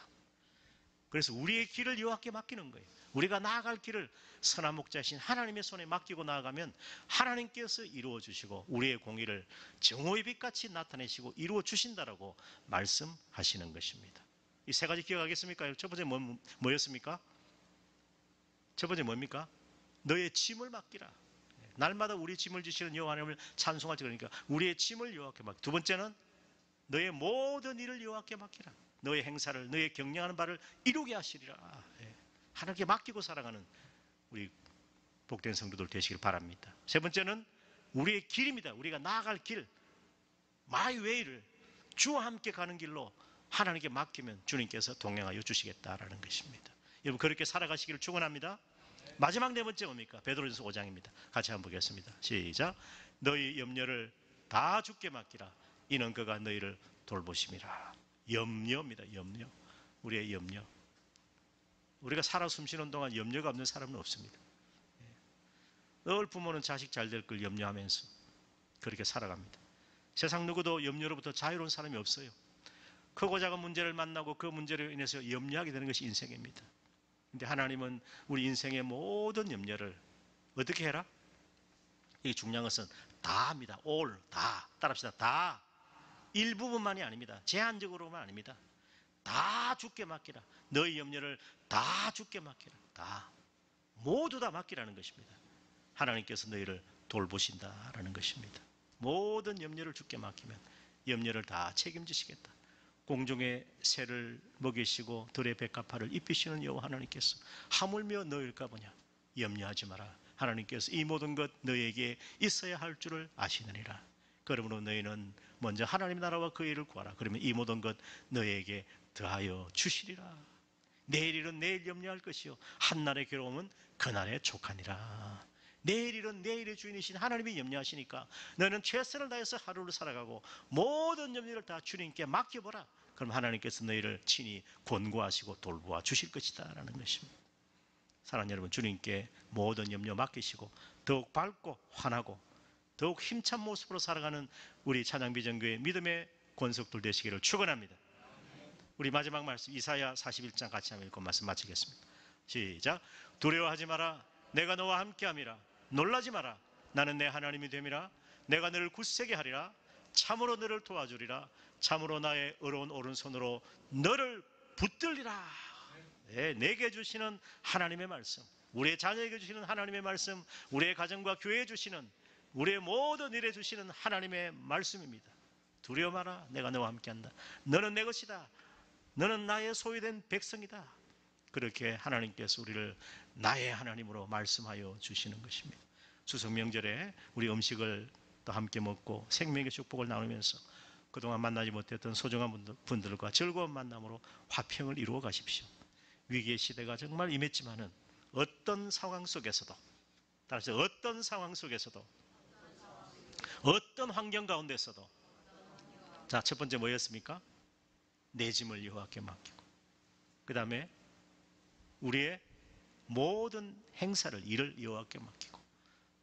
그래서 우리의 길을 여호와께 맡기는 거예요. 우리가 나아갈 길을 선한 목자이신 하나님의 손에 맡기고 나아가면 하나님께서 이루어 주시고 우리의 공의를 정오의 빛같이 나타내시고 이루어 주신다라고 말씀하시는 것입니다. 이 세 가지 기억하겠습니까? 첫 번째 뭐였습니까? 첫 번째 뭡니까? 너의 짐을 맡기라. 날마다 우리 짐을 지시는 여호와 하나님을 찬송하지. 그러니까 우리의 짐을 여호와께 맡기라. 두 번째는 너의 모든 일을 여호와께 맡기라. 너의 행사를, 너의 경영하는 바를 이루게 하시리라. 하나님께 맡기고 살아가는 우리 복된 성도들 되시길 바랍니다. 세 번째는 우리의 길입니다. 우리가 나아갈 길, my way를 주와 함께 가는 길로 하나님께 맡기면 주님께서 동행하여 주시겠다라는 것입니다. 여러분 그렇게 살아가시기를 축원합니다. 마지막 네 번째 뭡니까? 베드로전서 5장입니다. 같이 한번 보겠습니다. 시작. 너희 염려를 다 주께 맡기라. 이는 그가 너희를 돌보심이라. 염려입니다. 염려. 우리의 염려. 우리가 살아 숨쉬는 동안 염려가 없는 사람은 없습니다. 늘 부모는 자식 잘 될 걸 염려하면서 그렇게 살아갑니다. 세상 누구도 염려로부터 자유로운 사람이 없어요. 크고 작은 문제를 만나고 그 문제로 인해서 염려하게 되는 것이 인생입니다. 그런데 하나님은 우리 인생의 모든 염려를 어떻게 해라? 이 중요한 것은 다 합니다. all, 다. 따라합시다. 다. 일부분만이 아닙니다. 제한적으로만 아닙니다. 다 주께 맡기라. 너희 염려를 다 주께 맡기라. 다. 모두 다 맡기라는 것입니다. 하나님께서 너희를 돌보신다라는 것입니다. 모든 염려를 주께 맡기면 염려를 다 책임지시겠다. 공중의 새를 먹이시고 들의 백합화를 입히시는 여호와 하나님께서 하물며 너희일까 보냐. 염려하지 마라. 하나님께서 이 모든 것 너희에게 있어야 할 줄을 아시느니라. 그러므로 너희는 먼저 하나님 나라와 그 일을 구하라. 그러면 이 모든 것 너희에게 더하여 주시리라. 내일 일은 내일 염려할 것이요 한날의 괴로움은 그날의 족하니라. 내일 일은 내일의 주인이신 하나님이 염려하시니까 너는 최선을 다해서 하루를 살아가고 모든 염려를 다 주님께 맡겨보라. 그럼 하나님께서 너희를 친히 권고하시고 돌보아 주실 것이다 라는 것입니다. 사랑하는 여러분, 주님께 모든 염려 맡기시고 더욱 밝고 환하고 더욱 힘찬 모습으로 살아가는 우리 찬양비전교회 믿음의 권속들 되시기를 축원합니다. 우리 마지막 말씀 이사야 41장 같이 한번 읽고 말씀 마치겠습니다. 시작. 두려워하지 마라. 내가 너와 함께함이라. 놀라지 마라. 나는 내 하나님이 됨이라. 내가 너를 굳세게 하리라. 참으로 너를 도와주리라. 참으로 나의 의로운 오른손으로 너를 붙들리라. 네, 내게 주시는 하나님의 말씀, 우리의 자녀에게 주시는 하나님의 말씀, 우리의 가정과 교회에 주시는, 우리의 모든 일에 주시는 하나님의 말씀입니다. 두려워 마라. 내가 너와 함께한다. 너는 내 것이다. 너는 나의 소유된 백성이다. 그렇게 하나님께서 우리를 나의 하나님으로 말씀하여 주시는 것입니다. 추석 명절에 우리 음식을 또 함께 먹고 생명의 축복을 나누면서 그동안 만나지 못했던 소중한 분들과 즐거운 만남으로 화평을 이루어 가십시오. 위기의 시대가 정말 임했지만은 어떤 상황 속에서도, 따라서 어떤 상황 속에서도, 어떤 환경 가운데서도, 자, 첫 번째 뭐였습니까? 내 짐을 여호와께 맡기고, 그 다음에 우리의 모든 행사를, 일을 여호와께 맡기고,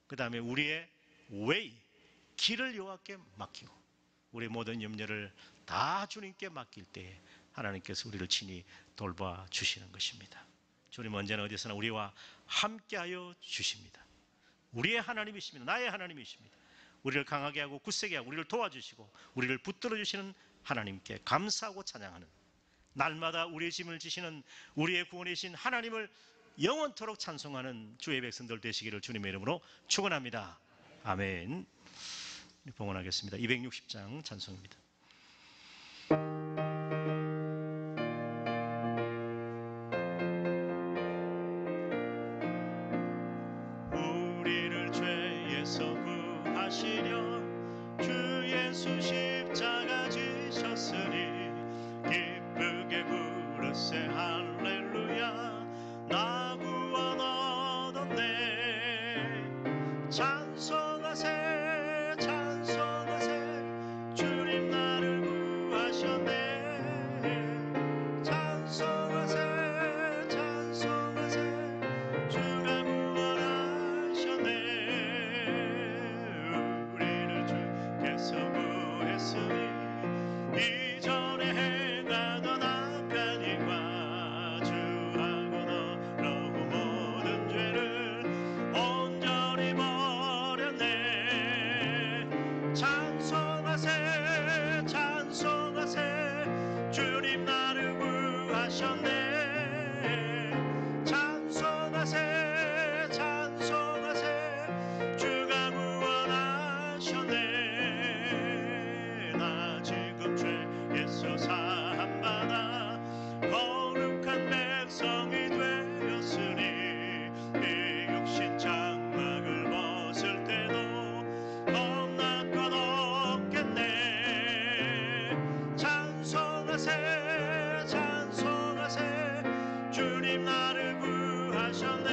그 다음에 우리의 way, 길을 여호와께 맡기고, 우리 모든 염려를 다 주님께 맡길 때에 하나님께서 우리를 친히 돌봐 주시는 것입니다. 주님 언제나 어디서나 우리와 함께하여 주십니다. 우리의 하나님이십니다. 나의 하나님이십니다. 우리를 강하게 하고 굳세게 하고 우리를 도와주시고 우리를 붙들어 주시는 하나님께 감사하고 찬양하는, 날마다 우리의 짐을 지시는 우리의 구원이신 하나님을 영원토록 찬송하는 주의 백성들 되시기를 주님의 이름으로 축원합니다. 아멘. 봉헌하겠습니다. 260장 찬송입니다. 우리를 죄에서 구하시려 주 예수 십자가 지셨으니 기쁘게 부르세 할렐루야. 나 구원 얻었네. 찬송하세 찬송하세 주님 나를 구하셨네. 찬송하세 찬송하세 주가 구원하셨네. 우리를 주께서 구했으니 이전에 행하던 악한 일과 주하고 더러운 모든 죄를 온전히 버렸네. 찬송하세 찬송하세 주님 나를 구하셨네. 찬송하세 찬송하세 주가 구원하셨네. 나 지금 죄에서 사함받아 거룩한 백성이 되었으니 이 육신 장막을 벗을 때도 겁날 것 없겠네. 찬송하세 찬송하세 주님 나를 구하셨네.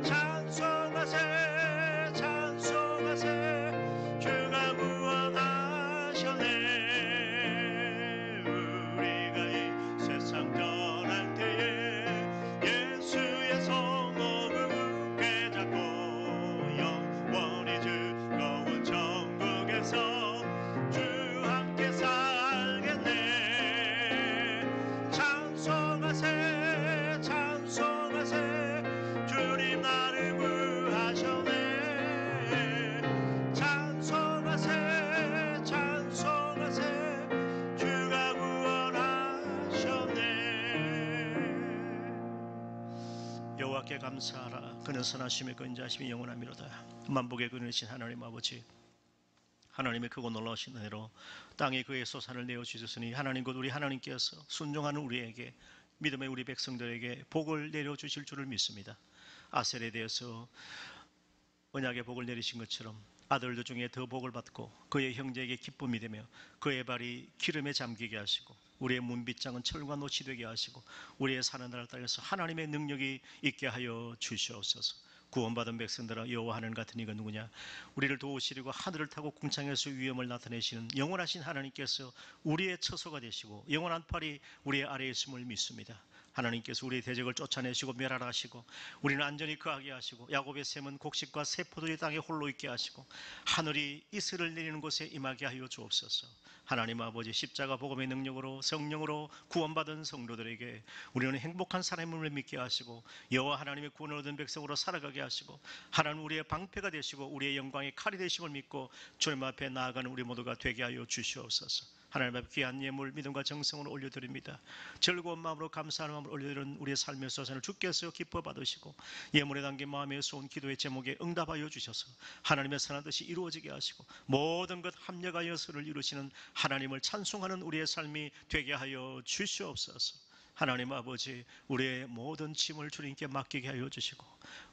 찬송하세 찬송하세 주가 구원하셨네. 우리가 이 세상 떠날 때에 예수의 손목을 굳게 잡고 영원히 즐거운 천국에서 주 함께 살겠네. 찬송하세 찬송하세 주님 나를 구하셨네. 찬송하세 찬송하세 주가 구원하셨네. 여호와께 감사하라. 그는 선하심에 근자하심이 영원하미로다. 만복의 근원이신 하나님 아버지, 하나님의 크고 놀라우신 은혜로 땅에 그의 소산을 내어주셨으니 하나님 곧 우리 하나님께서 순종하는 우리에게, 믿음의 우리 백성들에게 복을 내려주실 줄을 믿습니다. 아셀에 대해서 언약의 복을 내리신 것처럼 아들들 중에 더 복을 받고 그의 형제에게 기쁨이 되며 그의 발이 기름에 잠기게 하시고 우리의 문빗장은 철과 노치 되게 하시고 우리의 사는 나라를 따라서 하나님의 능력이 있게 하여 주시옵소서. 구원받은 백성들아, 여호와 하나님 같은 이가 누구냐? 우리를 도우시려고 하늘을 타고 궁창에서 위엄을 나타내시는 영원하신 하나님께서 우리의 처소가 되시고 영원한 팔이 우리의 아래에 있음을 믿습니다. 하나님께서 우리의 대적을 쫓아내시고 멸하라 하시고 우리는 안전히 거하게 하시고 야곱의 샘은 곡식과 세포들이 땅에 홀로 있게 하시고 하늘이 이슬을 내리는 곳에 임하게 하여 주옵소서. 하나님 아버지, 십자가 복음의 능력으로 성령으로 구원받은 성도들에게 우리는 행복한 삶을 믿게 하시고 여호와 하나님의 구원을 얻은 백성으로 살아가게 하시고 하나님 우리의 방패가 되시고 우리의 영광의 칼이 되심을 믿고 주님 앞에 나아가는 우리 모두가 되게 하여 주시옵소서. 하나님 앞에 귀한 예물 믿음과 정성으로 올려드립니다. 즐거운 마음으로 감사하는 마음으로 올려드리는 우리의 삶의 소산을 주께서 기뻐 받으시고 예물에 담긴 마음의 소원 기도의 제목에 응답하여 주셔서 하나님의 선한 뜻이 이루어지게 하시고 모든 것 합력하여 서를 이루시는 하나님을 찬송하는 우리의 삶이 되게 하여 주시옵소서. 하나님 아버지, 우리의 모든 짐을 주님께 맡기게 하여 주시고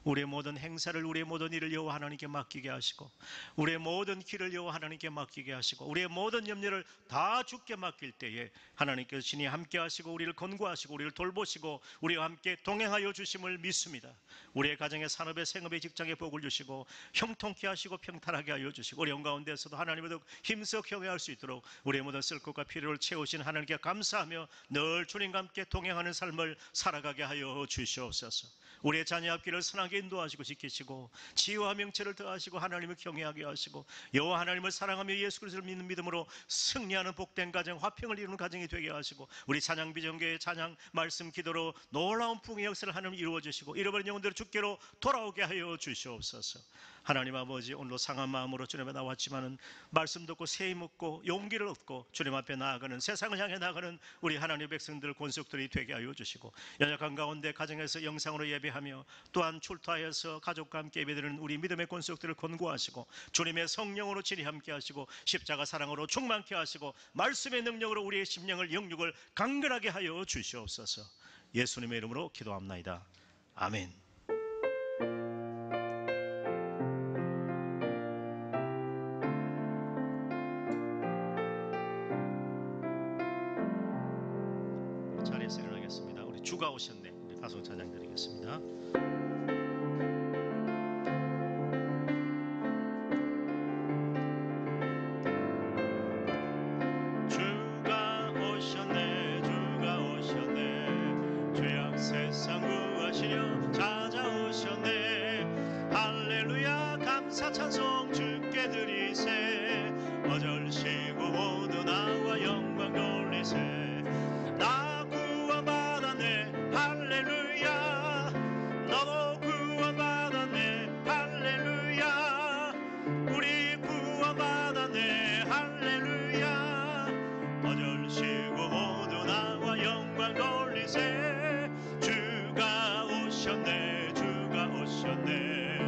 우리의 모든 행사를, 우리의 모든 일을 여호와 하나님께 맡기게 하시고 우리의 모든 길을 여호와 하나님께 맡기게 하시고 우리의 모든 염려를 다 주께 맡길 때에 하나님께서 친히 함께 하시고 우리를 권고하시고 우리를 돌보시고 우리와 함께 동행하여 주심을 믿습니다. 우리의 가정의 산업의 생업의 직장에 복을 주시고 형통케 하시고 평탄하게 하여 주시고 어려운 가운데서도 하나님을 더욱 힘써 경외할 수 있도록 우리의 모든 쓸 것과 필요를 채우신 하나님께 감사하며 늘 주님과 함께 동행하는 삶을 살아가게 하여 주시옵소서. 우리의 자녀 앞길을 선하게 인도하시고 지키시고 지혜와 명철을 더하시고 하나님을 경외하게 하시고 여호와 하나님을 사랑하며 예수 그리스도를 믿는 믿음으로 승리하는 복된 가정, 화평을 이루는 가정이 되게 하시고 우리 찬양 비전교회 찬양 말씀 기도로 놀라운 풍의 역사를 하나님 이루어 주시고 잃어버린 영혼들을 주께로 돌아오게 하여 주시옵소서. 하나님 아버지, 오늘도 상한 마음으로 주님 앞에 나왔지만은 말씀 듣고 새 묻고 용기를 얻고 주님 앞에 나아가는, 세상을 향해 나아가는 우리 하나님의 백성들, 권속들이 되게 하여 주시고 연약한 가운데 가정에서 영상으로 예배하며 또한 출타하여서 가족과 함께 예배드리는 우리 믿음의 권속들을 권고하시고 주님의 성령으로 진히 함께 하시고 십자가 사랑으로 충만케 하시고 말씀의 능력으로 우리의 심령을, 영육을 강건하게 하여 주시옵소서. 예수님의 이름으로 기도합나이다. 아멘. 자리에서 일어나겠습니다. 우리 주가 오셨네. 우리 가성 찬양 드리겠습니다. 주가 오셨네, 주가 오셨네, 죄악 세상 구하시려 찾아오셨네. 할렐루야 감사 찬송 주께 드리세. 어절시고 모두 나와 영광 돌리세. 나 구원받았네 할렐루야. 너도 구원받았네 할렐루야. 우리 구원받았네 할렐루야. 어절시고 모두 나와 영광 돌리세. 주가 오셨네, 주가 오셨네,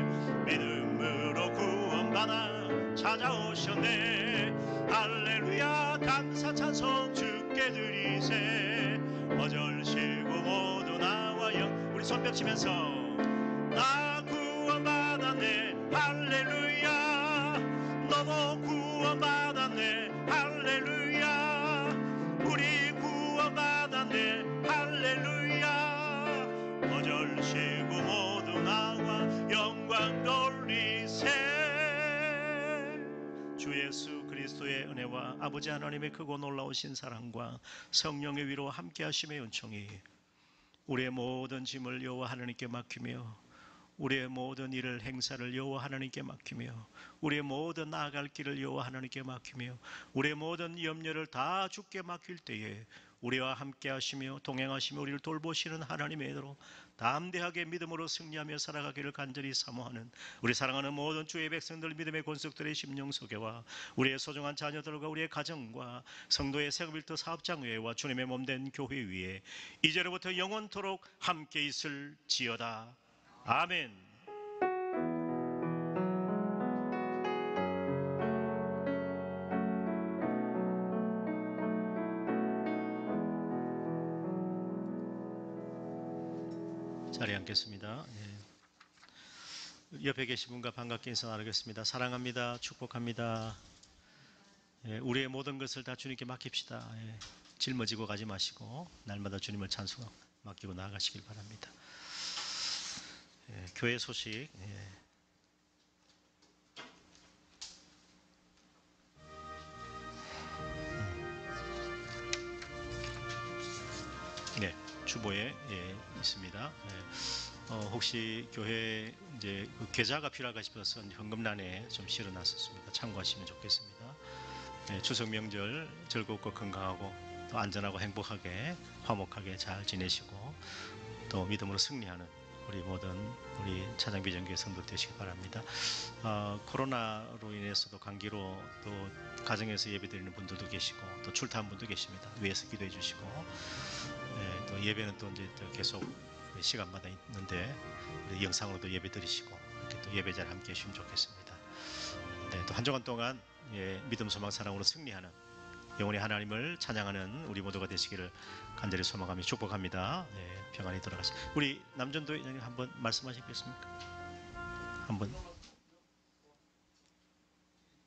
믿음으로 구원받아 찾아오셨네. 할렐루야 감사 찬송 주께 드리세. 어절시고 모두 나와 우리 손뼉 치면서 나 구원받았네 할렐루야. 너도 구원받았네 할렐루야. 우리 구원받았네 할렐루야. 어절시고 모두 나와 영광 돌리세. 주 예수 그리스도의 은혜와 아버지 하나님의 크고 놀라우신 사랑과 성령의 위로와 함께 하심의 은총이 우리의 모든 짐을 여호와 하나님께 맡기며 우리의 모든 일을 행사를 여호와 하나님께 맡기며 우리의 모든 나아갈 길을 여호와 하나님께 맡기며 우리의 모든 염려를 다 주께 맡길 때에 우리와 함께 하시며 동행하시며 우리를 돌보시는 하나님의 은혜로 담대하게 믿음으로 승리하며 살아가기를 간절히 사모하는 우리 사랑하는 모든 주의 백성들, 믿음의 권속들의 심령 소개와 우리의 소중한 자녀들과 우리의 가정과 성도의 세금일터 사업장회와 주님의 몸된 교회 위에 이제로부터 영원토록 함께 있을지어다. 아멘. 자리에 앉겠습니다. 옆에 계신 분과 반갑게 인사 나누겠습니다. 사랑합니다. 축복합니다. 우리의 모든 것을 다 주님께 맡깁시다. 짊어지고 가지 마시고 날마다 주님을 찬송하고 맡기고 나아가시길 바랍니다. 교회 소식. 네, 주보에 있습니다. 혹시 교회 이제 그 계좌가 필요할까 싶어서 현금란에 좀 실어놨었습니다. 참고하시면 좋겠습니다. 추석 명절 즐겁고 건강하고 또 안전하고 행복하게 화목하게 잘 지내시고 또 믿음으로 승리하는 우리 모든 우리 찬양비전교회 성도 되시기 바랍니다. 코로나로 인해서도 감기로 또 가정에서 예배드리는 분들도 계시고 또 출타한 분도 계십니다. 위에서 기도해 주시고 또 예배는 또 이제 또 계속 시간마다 있는데 영상으로도 예배 드리시고 이렇게 또 예배자를 함께 해주시면 좋겠습니다. 또 한 주간 동안 믿음, 소망, 사랑으로 승리하는 영원히 하나님을 찬양하는 우리 모두가 되시기를 간절히 소망하며 축복합니다. 평안히 돌아가시죠. 우리 남전도 한번 말씀하시겠습니까? 한번.